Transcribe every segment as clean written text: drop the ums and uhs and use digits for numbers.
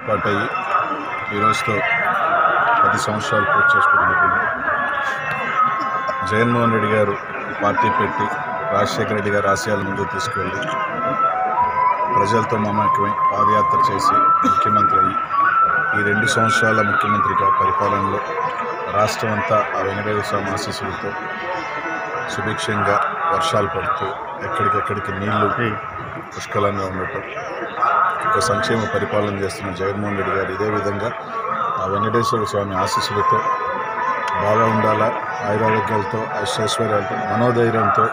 ఏర్పాటయ్యి ఈరోజుతో 10 సంవత్సరాలు పూర్తి చేసుకుంటున్నారు. జగన్మోహన్ రెడ్డి గారు పార్టీ పెట్టి రాజశేఖర రెడ్డి గారు ఆశయాలు ముందుకు తీసుకెళ్ళి ప్రజలతో మమేకమై పాదయాత్ర చేసి ముఖ్యమంత్రి అయ్యి ఈ 2 సంవత్సరాల ముఖ్యమంత్రిగా పరిపాలనలో రాష్ట్రం అంతా ఆ వెంకటేశ్వర స్వామి ఆశీస్సులతో సుభిక్షంగా వర్షాలు పడుతూ ఎక్కడికెక్కడికి నీళ్లు పుష్కలంగా ఉండటం, ఒక సంక్షేమ పరిపాలన చేస్తున్న జగన్మోహన్ రెడ్డి గారు ఇదే విధంగా ఆ వెంకటేశ్వర స్వామి ఆశీస్సులతో బాగా ఉండాలా, ఆయురారోగ్యాలతో ఐశ్వర్యాలతో మనోధైర్యంతో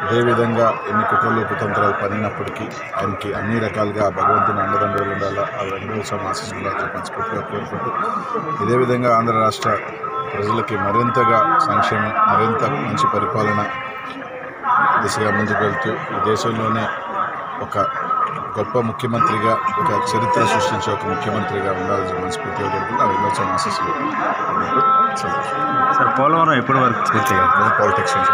ఇదే విధంగా ఎన్ని కుట్రలు కుతంత్రాలు పడినప్పటికీ ఆయనకి అన్ని రకాలుగా భగవంతుని అండదండలు ఉండాలా, ఆ వెంకటేశ్వర స్వామి ఆశీస్సులు మనస్ఫూర్తిగా కోరుకుంటూ ఇదే విధంగా ఆంధ్ర రాష్ట్ర ప్రజలకి మరింతగా సంక్షేమం, మరింత మంచి పరిపాలన దిశగా ముందుకు వెళ్తూ ఈ దేశంలోనే ఒక గొప్ప ముఖ్యమంత్రిగా, ఒక చరిత్ర సృష్టించే ఒక ముఖ్యమంత్రిగా ఉండాలని మనస్ఫూర్తిగా కోరుకుంటూ ఆ విమోచన ఆశీస్సులు. సార్, పోలవరం ఎప్పటి వరకు పూర్తిగా పాలిటిక్స్ అని